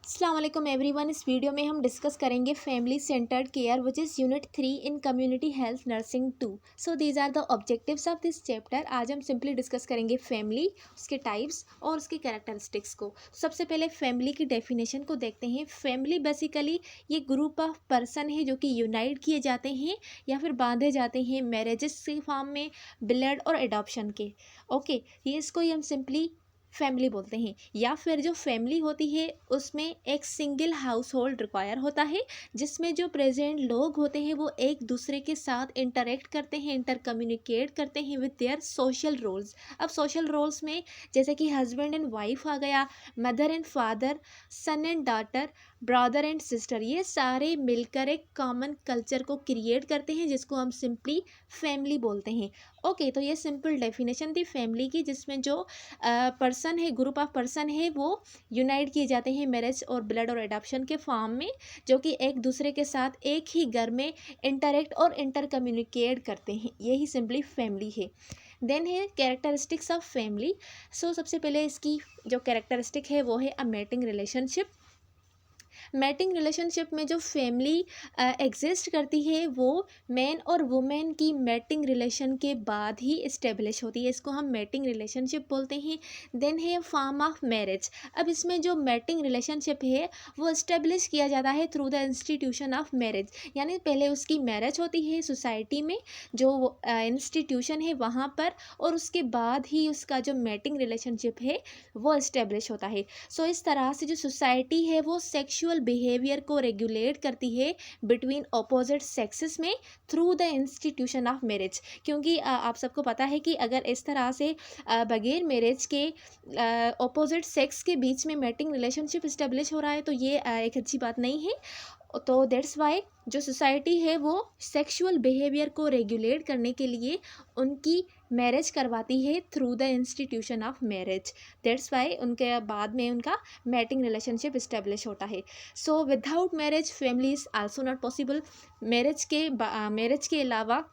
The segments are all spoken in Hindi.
अस्सलाम वालेकुम एवरीवन। इस वीडियो में हम डिस्कस करेंगे family centred care which is unit 3 in community health nursing 2। So these are the objectives of this chapter. आज हम सिंपली डिस्कस करेंगे फैमिली, उसके टाइप्स और उसके कैरेक्टरिस्टिक्स को। सबसे पहले फैमिली की डेफिनेशन को देखते हैं। फैमिली बेसिकली ये ग्रुप ऑफ पर्सन है जो कि यूनाइट किए जाते हैं या फिर बांधे जाते हैं मैरिजेस के फॉर्म में, ब्लड और एडॉप्शन के। ओके, ये इसको ही हम सिंपली फैमिली बोलते हैं। या फिर जो फैमिली होती है उसमें एक सिंगल हाउस होल्ड रिक्वायर होता है जिसमें जो प्रेजेंट लोग होते हैं वो एक दूसरे के साथ इंटरेक्ट करते हैं, इंटर कम्युनिकेट करते हैं विद देयर सोशल रोल्स। अब सोशल रोल्स में जैसे कि हस्बैंड एंड वाइफ आ गया, mother and father, son and daughter, brother and sister, ये सारे मिलकर एक कॉमन कल्चर को क्रिएट करते हैं जिसको हम सिंपली फैमिली बोलते हैं। ओके, तो ये सिंपल डेफिनेशन थी फैमिली की, जिसमें जो पर्सन है, ग्रुप ऑफ पर्सन है, वो यूनाइट किए जाते हैं मैरिज और ब्लड और एडॉप्शन के फॉर्म में, जो कि एक दूसरे के साथ एक ही घर में इंटरेक्ट और इंटर कम्युनिकेट करते हैं। यही सिंपली फैमिली है। देन है कैरेक्टरिस्टिक्स ऑफ फैमिली। सो सबसे पहले इसकी जो कैरेक्टरिस्टिक है वो है अ मेटिंग रिलेशनशिप। मैटिंग रिलेशनशिप में जो फैमिली एग्जिस्ट करती है वो मैन और वुमेन की मैटिंग रिलेशन के बाद ही इस्टेब्लिश होती है। इसको हम मैटिंग रिलेशनशिप बोलते हैं। देन है फॉर्म ऑफ मैरिज। अब इसमें जो मैटिंग रिलेशनशिप है वो इस्टेब्लिश किया जाता है through the institution of marriage, यानी पहले उसकी मैरिज होती है सोसाइटी में, जो इंस्टीट्यूशन है वहाँ पर, और उसके बाद ही उसका जो मैटिंग रिलेशनशिप है वो इस्टेब्लिश होता है। सो इस तरह से जो सोसाइटी है वो सेक्सुअल बिहेवियर को रेगुलेट करती है बिटवीन अपोजिट सेक्सेस में through the institution of marriage. क्योंकि आप सबको पता है कि अगर इस तरह से बगैर मैरिज के अपोजिट सेक्स के बीच में मैटिंग रिलेशनशिप इस्टेब्लिश हो रहा है तो ये एक अच्छी बात नहीं है। तो दैट्स वाई जो सोसाइटी है वो सेक्सुअल बिहेवियर को रेगुलेट करने के लिए उनकी मैरिज करवाती है through the institution of marriage. That's why उनके बाद में उनका मैटिंग रिलेशनशिप इस्टेब्लिश होता है। So without marriage family is also not possible. Marriage के अलावा,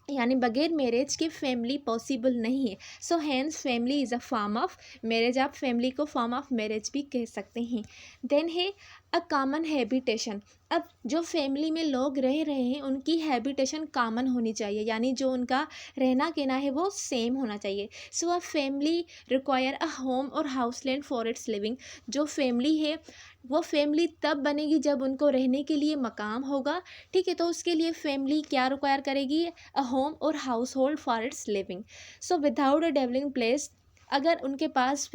यानी बगैर मैरिज के फैमिली पॉसिबल नहीं है। So hence family is a form of marriage. आप फैमिली को फॉर्म ऑफ मैरिज भी कह सकते हैं। देन है अ कॉमन हैबिटेशन। अब जो फैमिली में लोग रह रहे हैं उनकी हैबिटेशन कॉमन होनी चाहिए, यानी जो उनका रहना कहना है वो सेम होना चाहिए। So a family require a home और house land for its living. जो फैमिली है वो फैमिली तब बनेगी जब उनको रहने के लिए मकाम होगा। ठीक है, तो उसके लिए फैमिली क्या रिक्वायर करेगी? अ होम और household for its living. So without a dwelling place, अगर उनके पास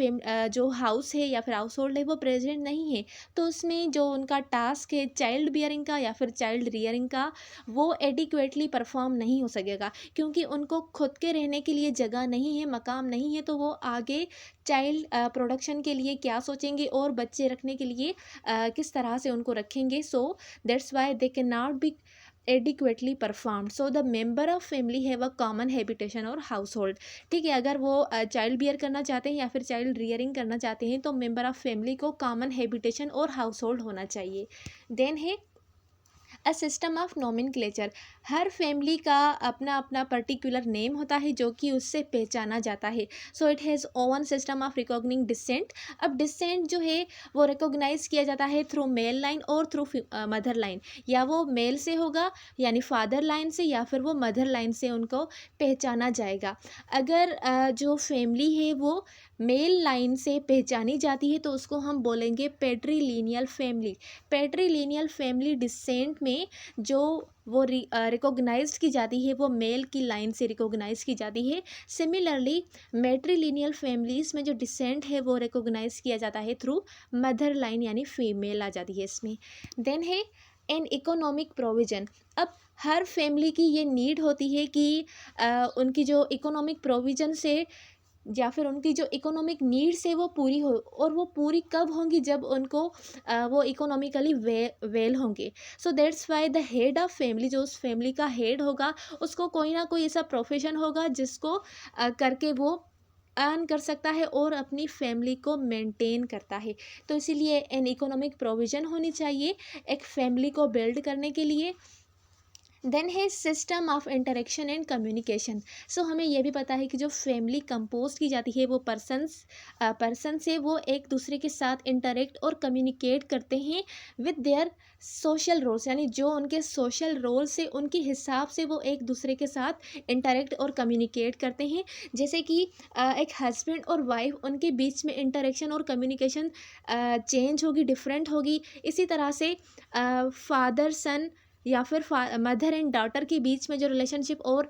जो हाउस है या फिर हाउस होल्ड है वो प्रेजेंट नहीं है तो उसमें जो उनका टास्क है चाइल्ड बियरिंग का या फिर चाइल्ड रियरिंग का वो एडिक्वेटली परफॉर्म नहीं हो सकेगा, क्योंकि उनको खुद के रहने के लिए जगह नहीं है, मकाम नहीं है, तो वो आगे चाइल्ड प्रोडक्शन के लिए क्या सोचेंगे और बच्चे रखने के लिए किस तरह से उनको रखेंगे। सो that's why they can not be adequately performed. So the member of family have a common habitation और household। ठीक है, अगर वो चाइल्ड बियर करना चाहते हैं या फिर चाइल्ड रियरिंग करना चाहते हैं तो मेंबर ऑफ फैमिली को कॉमन हैबिटेशन और हाउस होल्ड होना चाहिए। देन है a system of nomenclature. Her family का अपना अपना पर्टिकुलर नेम होता है जो कि उससे पहचाना जाता है। So it has own system of recognising descent. अब डिसेंट जो है वो रिकॉग्नाइज किया जाता है थ्रू मेल लाइन और थ्रू मदर लाइन। या वो मेल से होगा यानी फादर लाइन से, या फिर वो मदर लाइन से उनको पहचाना जाएगा। अगर जो फैमिली है वो मेल लाइन से पहचानी जाती है तो उसको हम बोलेंगे पेट्रीलिनियल फैमिली। पेट्रीलिनियल फैमिली डिसेंट में जो वो रिकॉग्नाइज्ड की जाती है वो मेल की लाइन से रिकॉग्नाइज की जाती है। सिमिलरली मैट्रीलिनियल फैमिलीज़ में जो डिसेंट है वो रिकॉग्नाइज किया जाता है थ्रू मदर लाइन, यानी फीमेल आ जाती है इसमें। देन है एन इकोनॉमिक प्रोविज़न। अब हर फैमिली की ये नीड होती है कि उनकी जो इकोनॉमिक प्रोविज़न से या फिर उनकी जो इकोनॉमिक नीड्स है वो पूरी हो, और वो पूरी कब होंगी? जब उनको वो इकोनॉमिकली वेल होंगे। सो that's why the head of family, जो उस फैमिली का हेड होगा उसको कोई ना कोई ऐसा प्रोफेशन होगा जिसको करके वो अर्न कर सकता है और अपनी फैमिली को मेंटेन करता है। तो इसीलिए एन इकोनॉमिक प्रोविज़न होनी चाहिए एक फैमिली को बिल्ड करने के लिए। देन है system of interaction and communication. So हमें यह भी पता है कि जो फैमिली कंपोज की जाती है वो पर्सन से वो एक दूसरे के साथ इंटरेक्ट और कम्युनिकेट करते हैं विद देयर सोशल रोल्स, यानी जो उनके सोशल रोल से उनके हिसाब से वो एक दूसरे के साथ इंटरेक्ट और कम्युनिकेट करते हैं। जैसे कि एक हस्बैंड और वाइफ, उनके बीच में इंटरेक्शन और कम्युनिकेशन चेंज होगी, डिफरेंट होगी। इसी तरह से फादर सन या फिर मदर एंड डॉटर के बीच में जो रिलेशनशिप और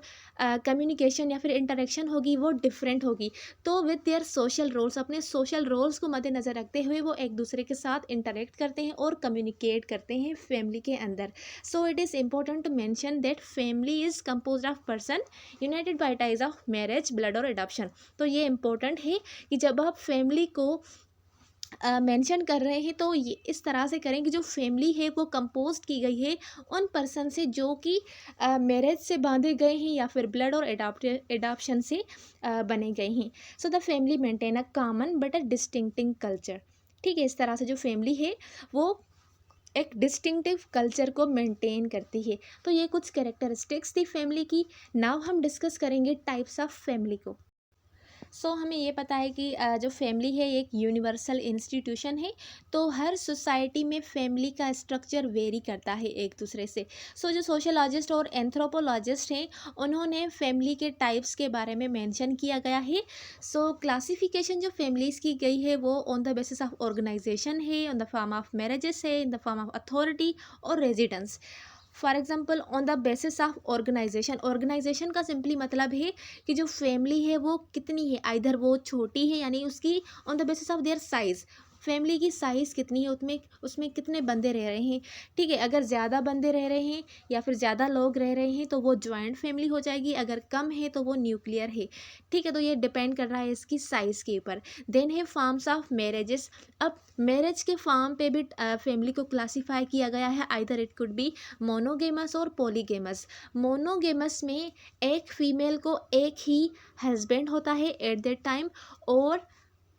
कम्युनिकेशन या फिर इंटरेक्शन होगी वो डिफरेंट होगी। तो विद देयर सोशल रोल्स, अपने सोशल रोल्स को मद्देनज़र रखते हुए वो एक दूसरे के साथ इंटरेक्ट करते हैं और कम्युनिकेट करते हैं फैमिली के अंदर। So it is important to mention that family is composed of person united by ties of marriage, blood और एडॉप्शन। तो ये इम्पोर्टेंट है कि जब आप फैमिली को मेंशन कर रहे हैं तो ये इस तरह से करें कि जो फैमिली है वो कंपोज की गई है उन पर्सन से जो कि मैरिज से बांधे गए हैं या फिर ब्लड और एडॉप्शन से बने गए हैं। So the family maintain a common but a distinctive culture. ठीक है, इस तरह से जो फैमिली है वो एक डिस्टिंक्टिव कल्चर को मेंटेन करती है। तो ये कुछ कैरेक्टरिस्टिक्स थी फैमिली की। नाउ हम डिस्कस करेंगे टाइप्स ऑफ फैमिली को। सो हमें ये पता है कि जो फैमिली है ये एक यूनिवर्सल इंस्टीट्यूशन है। तो हर सोसाइटी में फैमिली का स्ट्रक्चर वेरी करता है एक दूसरे से। सो जो सोशोलॉजिस्ट और एंथ्रोपोलॉजिस्ट हैं उन्होंने फैमिली के टाइप्स के बारे में मेंशन किया गया है। सो क्लासिफिकेशन जो फैमिलीज़ की गई है वो on the basis of organisation है, on the form of marriages है, in the form of authority और residence. For example on the basis of organisation, organisation का सिंपली मतलब है कि जो फैमिली है वो कितनी है, आइधर वो छोटी है यानी उसकी on the basis of their size, family की साइज़ कितनी है, उसमें उसमें कितने बंदे रह रहे हैं। ठीक है, अगर ज़्यादा बंदे रह रहे हैं या फिर ज़्यादा लोग रह रहे हैं तो वो जॉइंट फैमिली हो जाएगी, अगर कम है तो वो न्यूक्लियर है। ठीक है, तो ये डिपेंड कर रहा है इसकी साइज़ के ऊपर। देन है फॉर्म्स ऑफ मैरिजेस। अब मैरिज के फॉर्म पे भी फैमिली को क्लासीफाई किया गया है, either it could be monogamous और पॉलीगेमस। मोनोगेमस में एक फीमेल को एक ही हस्बैंड होता है एट दैट टाइम, और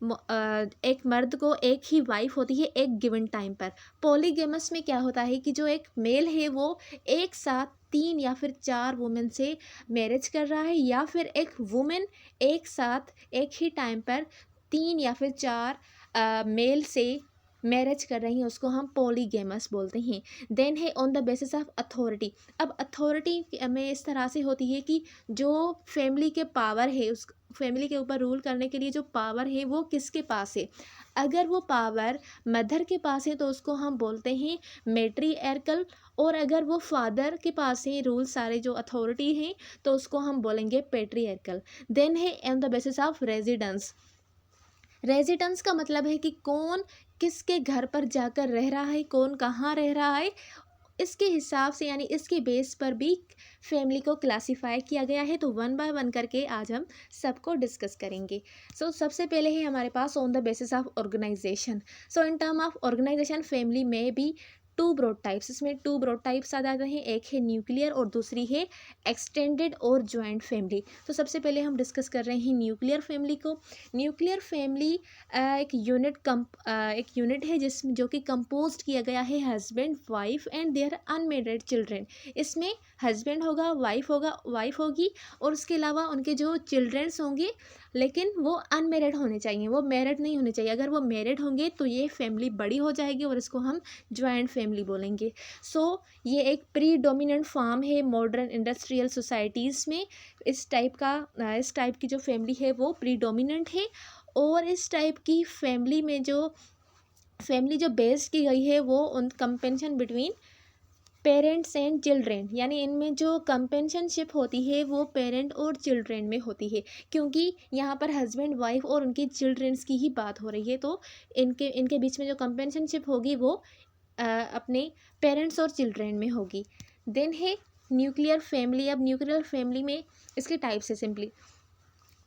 एक मर्द को एक ही वाइफ होती है एक गिवन टाइम पर। पॉलीगेमस में क्या होता है कि जो एक मेल है वो एक साथ 3 या फिर 4 वुमेन से मैरिज कर रहा है, या फिर एक वुमेन एक साथ एक ही टाइम पर 3 या फिर 4 मेल से मैरिज कर रही हैं, उसको हम पॉलीगेमस बोलते हैं। देन है on the basis of authority. अब अथॉरिटी में इस तरह से होती है कि जो फैमिली के पावर है, उस फैमिली के ऊपर रूल करने के लिए जो पावर है वो किसके पास है। अगर वो पावर मदर के पास है तो उसको हम बोलते हैं मैट्रियार्कल, और अगर वो फादर के पास है रूल सारे जो अथॉरिटी हैं तो उसको हम बोलेंगे पैट्रियार्कल। देन है on the basis of residence. Residence का मतलब है कि कौन किसके घर पर जाकर रह रहा है, कौन कहाँ रह रहा है, इसके हिसाब से यानी इसके बेस पर भी फैमिली को क्लासिफाई किया गया है। तो वन बाय वन करके आज हम सबको डिस्कस करेंगे। सो सबसे पहले है हमारे पास on the basis of organisation. So in term of organisation family में भी टू ब्रॉड टाइप्स, इसमें टू ब्रॉड टाइप्स आ जाते हैं, एक है न्यूक्लियर और दूसरी है एक्सटेंडेड और जॉइंट फैमिली। तो सबसे पहले हम डिस्कस कर रहे हैं न्यूक्लियर फैमिली को। न्यूक्लियर फैमिली एक यूनिट है जिसमें जो कि कंपोज्ड किया गया है husband, wife and their unmarried children. इसमें हस्बैंड होगा, वाइफ होगी और उसके अलावा उनके जो चिल्ड्रंस होंगे, लेकिन वो अनमेरिड होने चाहिए, वो मैरिड नहीं होने चाहिए। अगर वो मैरिड होंगे तो ये फैमिली बड़ी हो जाएगी और इसको हम जॉइंट फैमिली बोलेंगे। सो ये एक प्री डोमिनेंट फॉर्म है मॉडर्न इंडस्ट्रियल सोसाइटीज़ में। इस टाइप की जो फैमिली है वो प्री डोमिनेंट है, और इस टाइप की फैमिली जो बेस्ड की गई है वो उन कंपेंशन बिटवीन पेरेंट्स एंड चिल्ड्रेन, यानी इनमें जो कंपेंशनशिप होती है वो पेरेंट और चिल्ड्रेन में होती है, क्योंकि यहाँ पर हस्बैंड वाइफ और उनके चिल्ड्रेंस की ही बात हो रही है। तो इनके बीच में जो कंपेंशनशिप होगी वो अपने पेरेंट्स और चिल्ड्रेन में होगी। देन है न्यूक्लियर फैमिली। अब न्यूक्लियर फैमिली में इसके टाइप्स है सिंपली।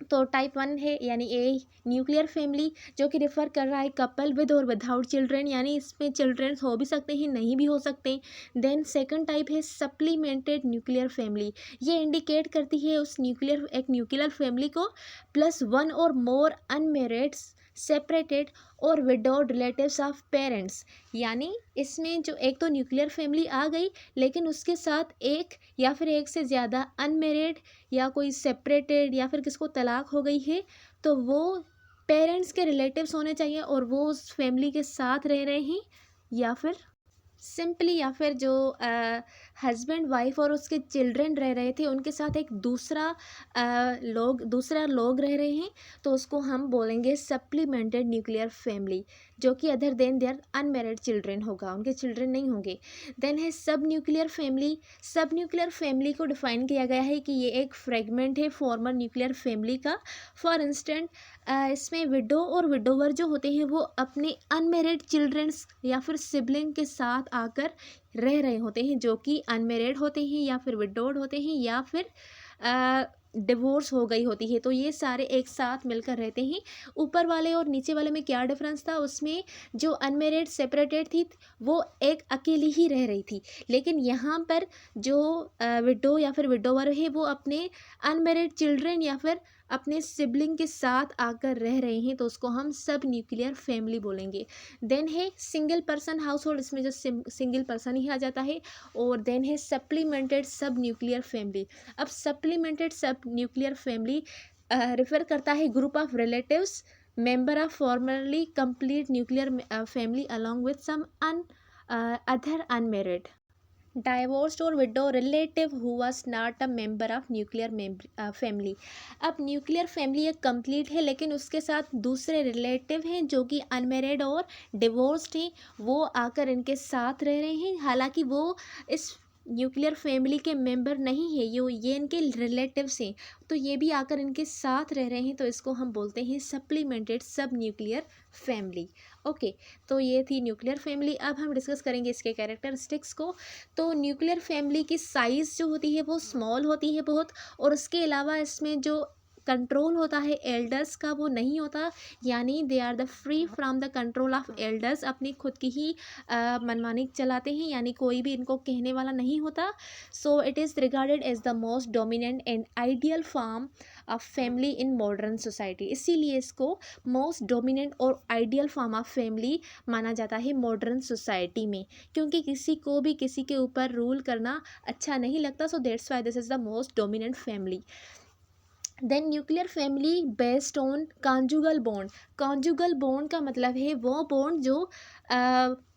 तो टाइप 1 है यानी ए न्यूक्लियर फैमिली, जो कि रेफर कर रहा है कपल विद और विदाउट चिल्ड्रेन, यानी इसमें चिल्ड्रेन हो भी सकते हैं नहीं भी हो सकते। देन सेकंड टाइप है सप्लीमेंटेड न्यूक्लियर फैमिली। ये इंडिकेट करती है एक न्यूक्लियर फैमिली को प्लस 1 और मोर अनमेरिड सेपरेटेड और विडोड रिलेटिव्स ऑफ पेरेंट्स। यानी इसमें जो एक तो न्यूक्लियर फैमिली आ गई, लेकिन उसके साथ एक या फिर एक से ज़्यादा अनमेरिड या कोई सेपरेटेड या फिर किसको तलाक हो गई है, तो वो पेरेंट्स के रिलेटिव्स होने चाहिए और वो उस फैमिली के साथ रह रहे हैं, या फिर सिंपली या फिर जो हस्बैंड वाइफ और उसके चिल्ड्रन रह रहे थे उनके साथ एक दूसरा लोग रह रहे हैं, तो उसको हम बोलेंगे सप्लीमेंटेड न्यूक्लियर फैमिली, जो कि other than their unmarried children होगा, उनके चिल्ड्रन नहीं होंगे। देन है sub nuclear family. Sub nuclear family को डिफाइन किया गया है कि ये एक फ्रेगमेंट है फॉर्मर न्यूक्लियर फैमिली का। फॉर इंस्टेंट इसमें विडो और विडोवर जो होते हैं वो अपने अनमेरिड चिल्ड्रंस या फिर सिबलिंग के साथ आकर रह रहे होते हैं, जो कि अनमेरिड होते हैं या फिर विडोड होते हैं या फिर डिवोर्स हो गई होती है, तो ये सारे एक साथ मिलकर रहते हैं। ऊपर वाले और नीचे वाले में क्या डिफरेंस था, उसमें जो अनमेरिड सेपरेटेड थी वो एक अकेली ही रह रही थी, लेकिन यहाँ पर जो विडो या फिर विडोवर है वो अपने अनमेरिड चिल्ड्रन या फिर अपने सिबलिंग के साथ आकर रह रहे हैं, तो उसको हम सब न्यूक्लियर फैमिली बोलेंगे। देन है सिंगल पर्सन हाउस होल्ड, इसमें जो सिंगल पर्सन ही आ जाता है। और देन है सप्लीमेंटेड सब न्यूक्लियर फैमिली। अब supplemented sub nuclear family refer करता है group of relatives member of formerly complete nuclear family along with some other unmarried divorced और widow relative who was not a member of nuclear family. अब न्यूक्लियर फैमिली एक कंप्लीट है, लेकिन उसके साथ दूसरे रिलेटिव हैं जो कि अनमेरिड और डिवोर्स्ड हैं, वो आकर इनके साथ रह रहे हैं, हालांकि वो इस न्यूक्लियर फैमिली के मेंबर नहीं है, ये इनके रिलेटिव्स हैं, तो ये भी आकर इनके साथ रह रहे हैं, तो इसको हम बोलते हैं supplemented sub nuclear family. Okay, तो ये थी न्यूक्लियर फैमिली। अब हम डिस्कस करेंगे इसके कैरेक्टरिस्टिक्स को। तो न्यूक्लियर फैमिली की साइज़ जो होती है वो स्मॉल होती है बहुत, और उसके अलावा इसमें जो कंट्रोल होता है एल्डर्स का वो नहीं होता, यानी they are the free from the control of elders, अपनी खुद की ही मनमानी चलाते हैं, यानी कोई भी इनको कहने वाला नहीं होता। So it is regarded as the most dominant and ideal form of family in modern society, इसीलिए इसको मोस्ट डोमिनेंट और आइडियल फॉर्म ऑफ फैमिली माना जाता है मॉडर्न सोसाइटी में, क्योंकि किसी को भी किसी के ऊपर रूल करना अच्छा नहीं लगता, so that's why this is the most dominant family. Then nuclear family based on conjugal bond. Conjugal bond का मतलब है वो बॉन्ड जो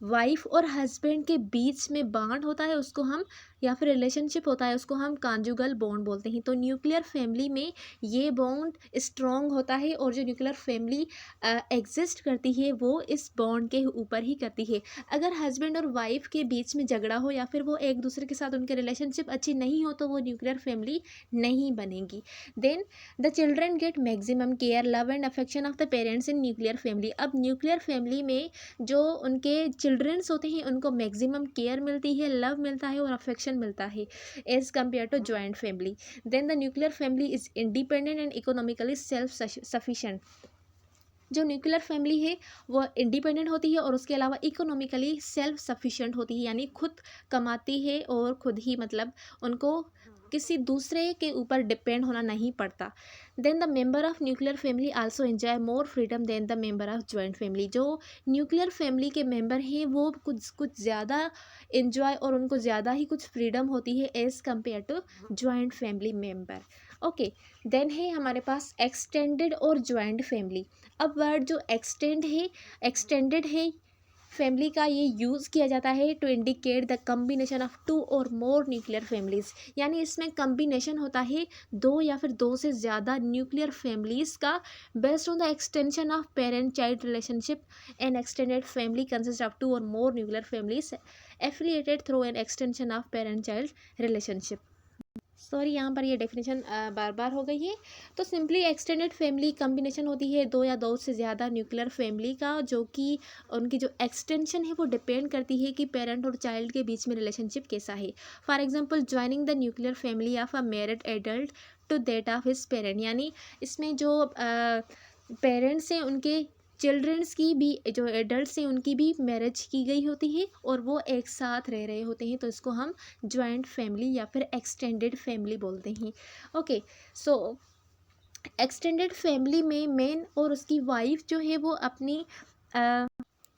वाइफ और हस्बैंड के बीच में बॉन्ड होता है उसको हम, या फिर रिलेशनशिप होता है उसको हम कॉन्जुगल बॉन्ड बोलते हैं। तो न्यूक्लियर फैमिली में ये बॉन्ड स्ट्रॉन्ग होता है, और जो न्यूक्लियर फैमिली एग्जिस्ट करती है वो इस बॉन्ड के ऊपर ही करती है। अगर हस्बैंड और वाइफ के बीच में झगड़ा हो या फिर वो एक दूसरे के साथ उनके रिलेशनशिप अच्छी नहीं हो, तो वो न्यूक्लियर फैमिली नहीं बनेगी। Then the children get maximum care love and affection of the parents in nuclear family. अब न्यूक्लियर फैमिली में जो उनके चिल्ड्रंस होते हैं उनको मैक्सिमम केयर मिलती है, लव मिलता है और अफेक्शन मिलता है as compare to joint family. Then the nuclear family is independent and economically self sufficient. जो न्यूक्लियर फैमिली है वो इंडिपेंडेंट होती है और उसके अलावा इकोनॉमिकली सेल्फ सफिशिएंट होती है, यानी खुद कमाती है और खुद ही मतलब उनको किसी दूसरे के ऊपर डिपेंड होना नहीं पड़ता। Then the member of nuclear family also enjoy more freedom than the member of joint family. जो न्यूक्लियर फैमिली के मेंबर हैं वो कुछ ज़्यादा एंजॉय और उनको ज़्यादा ही कुछ फ्रीडम होती है as compare to joint family member. Okay, then है हमारे पास एक्सटेंडेड और जॉइंट फैमिली। अब वर्ड जो एक्सटेंडेड है फैमिली का, ये यूज़ किया जाता है to indicate the combination of two और मोर न्यूक्लियर फैमिलीज़, यानी इसमें कम्बिनेशन होता है दो या फिर दो से ज़्यादा न्यूक्लियर फैमिलीज़ का based on the extension of parent child relationship. An extended family consist of two और more nuclear families affiliated through an extension of parent child relationship. Sorry, यहाँ पर ये डेफिनेशन बार बार हो गई है। तो सिंपली एक्सटेंडेड फैमिली कम्बिनेशन होती है दो या दो से ज़्यादा न्यूक्लियर फैमिली का, जो कि उनकी जो एक्सटेंशन है वो डिपेंड करती है कि पेरेंट और चाइल्ड के बीच में रिलेशनशिप कैसा है। For example joining the nuclear family of a married adult to that of his parent, यानी इसमें जो पेरेंट्स हैं उनके चिल्ड्रंस की भी, जो एडल्ट्स हैं उनकी भी मैरिज की गई होती है और वो एक साथ रह रहे होते हैं, तो इसको हम जॉइंट फैमिली या फिर एक्सटेंडेड फैमिली बोलते हैं। ओके, सो एक्सटेंडेड फैमिली में मेन और उसकी वाइफ जो है वो अपनी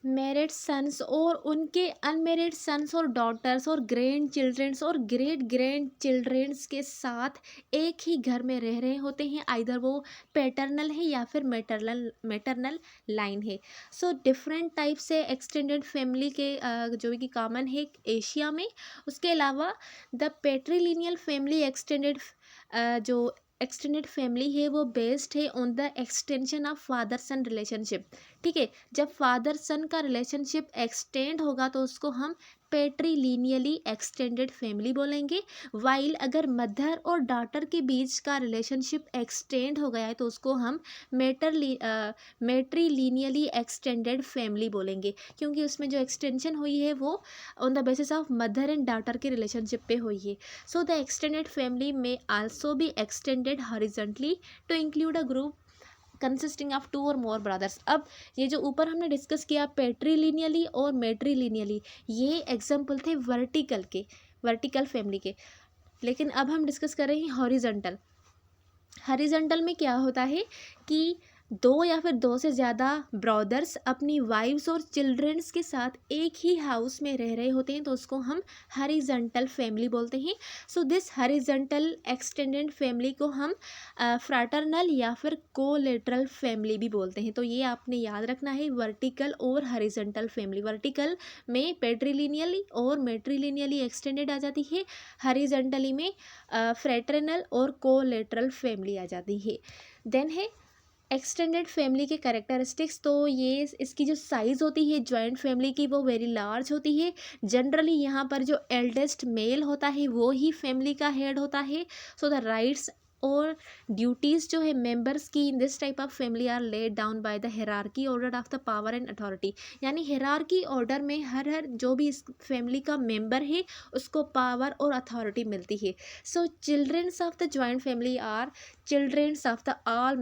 मैरिड सन्स और उनके अनमेरिड सन्स और डॉटर्स और ग्रैंड चिल्ड्रंस और ग्रेट ग्रैंड चिल्ड्रंस के साथ एक ही घर में रह रहे होते हैं, आइदर वो पैटर्नल है या फिर मैटरनल लाइन है। सो डिफरेंट टाइप से एक्सटेंडेड फैमिली के जो कि कॉमन है एशिया में। उसके अलावा द पेट्रीलिनियल फैमिली एक्सटेंडेड जो एक्सटेंडेड फैमिली है वो बेस्ड है on the extension of father sun relationship. ठीक है, जब फादर सन का रिलेशनशिप एक्सटेंड होगा तो उसको हम पेट्रीलिनियली एक्सटेंडेड फैमिली बोलेंगे। वाइल अगर मदर और डॉटर के बीच का रिलेशनशिप एक्सटेंड हो गया है तो उसको हम मेट्रीलिनियली एक्सटेंडेड फैमिली बोलेंगे, क्योंकि उसमें जो एक्सटेंशन हुई है वो on the basis of mother and daughter के रिलेशनशिप पे हुई है। सो द एक्सटेंडेड फैमिली में also be extended horizontally to include a group consisting of two और मोर ब्रदर्स। अब ये जो ऊपर हमने डिस्कस किया पेट्रीलिनियली और मेट्रीलिनियली, ये एग्जाम्पल थे वर्टिकल के, वर्टिकल फैमिली के। लेकिन अब हम डिस्कस कर रहे हैं हॉरिजॉन्टल। हॉरिजॉन्टल में क्या होता है कि दो या फिर दो से ज़्यादा ब्रदर्स अपनी वाइफ्स और चिल्ड्रंस के साथ एक ही हाउस में रह रहे होते हैं तो उसको हम हॉरिजॉन्टल फैमिली बोलते हैं। So this horizontal extended family को हम फ्रैटर्नल या फिर कोलेटरल फैमिली भी बोलते हैं। तो ये आपने याद रखना है, वर्टिकल और हॉरिजॉन्टल फैमिली। वर्टिकल में पेट्रीलिनियली और मेट्रीलिनियली एक्सटेंडेड आ जाती है, हॉरिजॉन्टली में फ्रैटर्नल और कोलेटरल फैमिली आ जाती है। देन है एक्सटेंडेड फैमिली के कैरेक्टरिस्टिक्स। तो ये इसकी जो साइज़ होती है जॉइंट फैमिली की वो वेरी लार्ज होती है। जनरली यहाँ पर जो एल्डेस्ट मेल होता है वो ही फैमिली का हेड होता है। सो द राइट्स और ड्यूटीज़ जो है मेंबर्स की in this type of family are laid down by the hierarchy order of the power and authority. यानी हिरार्की ऑर्डर में हर हर जो भी इस फैमिली का मेंबर है उसको पावर और अथॉरिटी मिलती है। So childrens of the joint family are childrens of the all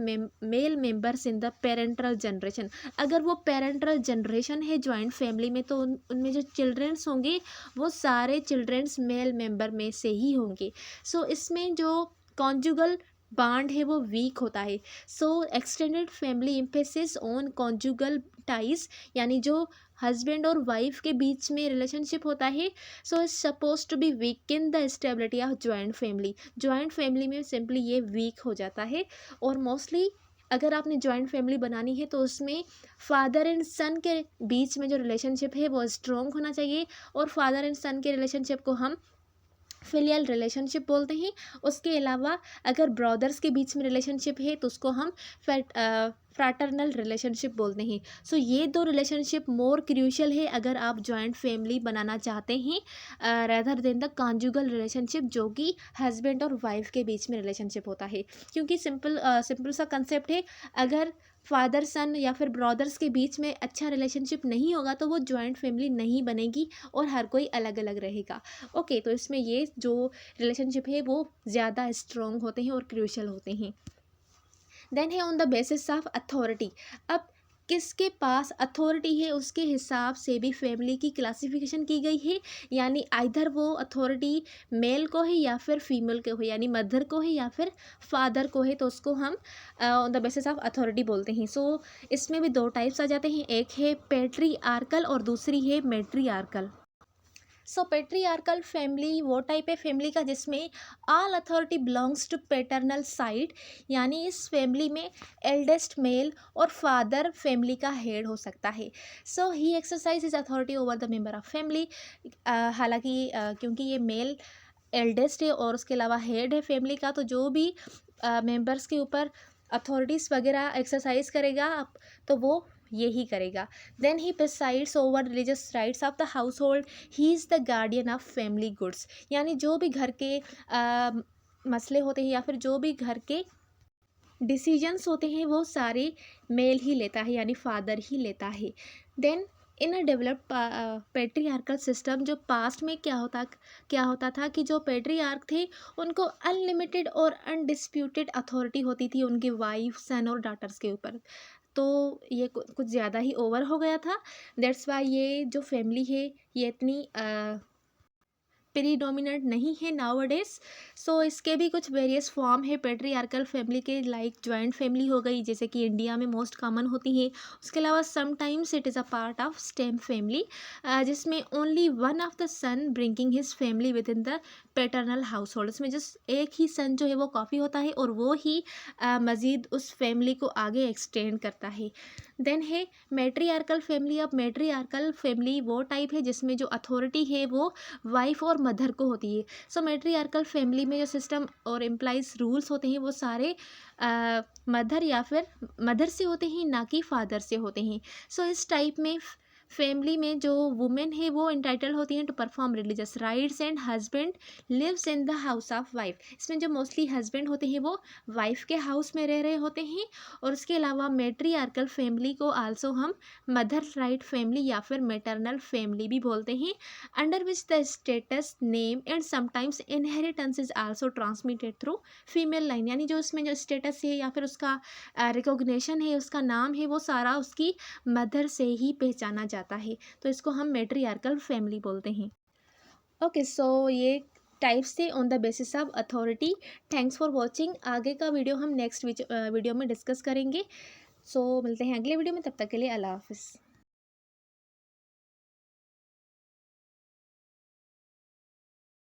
male members in the parental generation. अगर वो पेरेंटल जनरेशन है जॉइंट फैमिली में तो उनमें जो चिल्ड्रंस होंगे वो सारे चिल्ड्रंस मेल मेंबर में से ही होंगे। सो इसमें जो कॉन्जुगल बॉन्ड है वो वीक होता है। So extended family emphasis on conjugal ties, यानी जो हस्बैंड और वाइफ के बीच में रिलेशनशिप होता है, so is suppose to be weak in the stability of joint family. Joint family में सिंपली ये वीक हो जाता है। और मोस्टली अगर आपने जॉइंट फैमिली बनानी है तो उसमें फादर एंड सन के बीच में जो रिलेशनशिप है वो स्ट्रॉन्ग होना चाहिए। और फादर एंड सन के रिलेशनशिप को हम फिलियल रिलेशनशिप बोलते हैं। उसके अलावा अगर ब्रदर्स के बीच में रिलेशनशिप है तो उसको हम फ्रैटर्नल रिलेशनशिप बोलते हैं। सो ये दो रिलेशनशिप मोर क्रूशियल है अगर आप जॉइंट फैमिली बनाना चाहते हैं rather than the conjugal relationship जो कि हस्बैंड और वाइफ के बीच में रिलेशनशिप होता है। क्योंकि सिंपल सा कंसेप्ट है, अगर फादर सन या फिर ब्रदर्स के बीच में अच्छा रिलेशनशिप नहीं होगा तो वो जॉइंट फैमिली नहीं बनेगी और हर कोई अलग अलग रहेगा। ओके, तो इसमें ये जो रिलेशनशिप है वो ज़्यादा स्ट्रॉन्ग होते हैं और क्रूशियल होते हैं। देन है on the basis of authority. अब किसके पास अथॉरिटी है उसके हिसाब से भी फैमिली की क्लासिफिकेशन की गई है। यानी आइधर वो अथॉरिटी मेल को है या फिर फीमेल को है, यानी मदर को है या फिर फादर को है, तो उसको हम on the basis of authority बोलते हैं। सो इसमें भी दो टाइप्स आ जाते हैं, एक है पेट्रीआर्कल और दूसरी है मैट्रीआर्कल। सो पेट्रीआर्कल फैमिली वो टाइप है फैमिली का जिसमें all authority belongs to paternal side, यानी इस फैमिली में एल्डेस्ट मेल और फादर फैमिली का हेड हो सकता है। So he exercise is authority over the member of family. हालांकि क्योंकि ये मेल एल्डेस्ट है और उसके अलावा हेड है फैमिली का, तो जो भी मेंबर्स के ऊपर अथॉरिटीज़ वगैरह एक्सरसाइज करेगा तो वो यही करेगा। Then he presides over religious rites of the household. He is the guardian of family goods. यानी जो भी घर के मसले होते हैं या फिर जो भी घर के डिसीजंस होते हैं वो सारे मेल ही लेता है, यानी फादर ही लेता है। Then in a developed patriarchal system, जो पास्ट में क्या होता था कि जो पेट्रीआर्क थे उनको अनलिमिटेड और अनडिस्प्यूटेड अथॉरिटी होती थी उनकी वाइफ सन और डॉटर्स के ऊपर। तो ये कुछ ज़्यादा ही ओवर हो गया था। दैट्स वाई ये जो फैमिली है ये इतनी प्रीडोमिनेंट नहीं है नाउअडेज। सो इसके भी कुछ वेरियस फॉर्म है पेट्रियार्कल फैमिली के, लाइक जॉइंट फैमिली हो गई जैसे कि इंडिया में मोस्ट कॉमन होती है। उसके अलावा sometimes it is a part of stem family, जिसमें only one of the son bringing his family within the paternal household. इसमें जस्ट एक ही सन जो है वो काफ़ी होता है और वो ही मज़ीद उस फैमिली को आगे एक्सटेंड करता है। देन है मैट्रियार्कल फैमिली। अब मैट्रियार्कल फैमिली वो टाइप है जिसमें जो अथॉरिटी है वो वाइफ और मदर को होती है। सो मैट्रियार्कल फैमिली में जो सिस्टम और एम्प्लाइज रूल्स होते हैं वो सारे मदर या फिर मदर से होते हैं, ना कि फादर से होते हैं। सो इस टाइप में फैमिली में जो वुमेन है वो इंटाइटल होती हैं to perform religious rites and husband lives in the house of wife. इसमें जो मोस्टली हस्बैंड होते हैं वो वाइफ के हाउस में रह रहे होते हैं। और उसके अलावा मैट्रियार्कल फैमिली को आल्सो हम मदर राइट फैमिली या फिर मैटरनल फैमिली भी बोलते हैं, under which the status name and sometimes inheritance is also transmitted through female line. यानी जो इसमें जो स्टेटस है या फिर उसका रिकॉग्निशन है, उसका नाम है, वो सारा उसकी मदर से ही पहचाना जाता है। तो इसको हम मैट्रियार्कल फैमिली बोलते हैं। ओके, सो ये टाइप्स थे on the basis of authority. Thanks for watching. आगे का वीडियो हम नेक्स्ट वीडियो में डिस्कस करेंगे। सो मिलते हैं अगले वीडियो में, तब तक के लिए अल्लाह हाफिज़।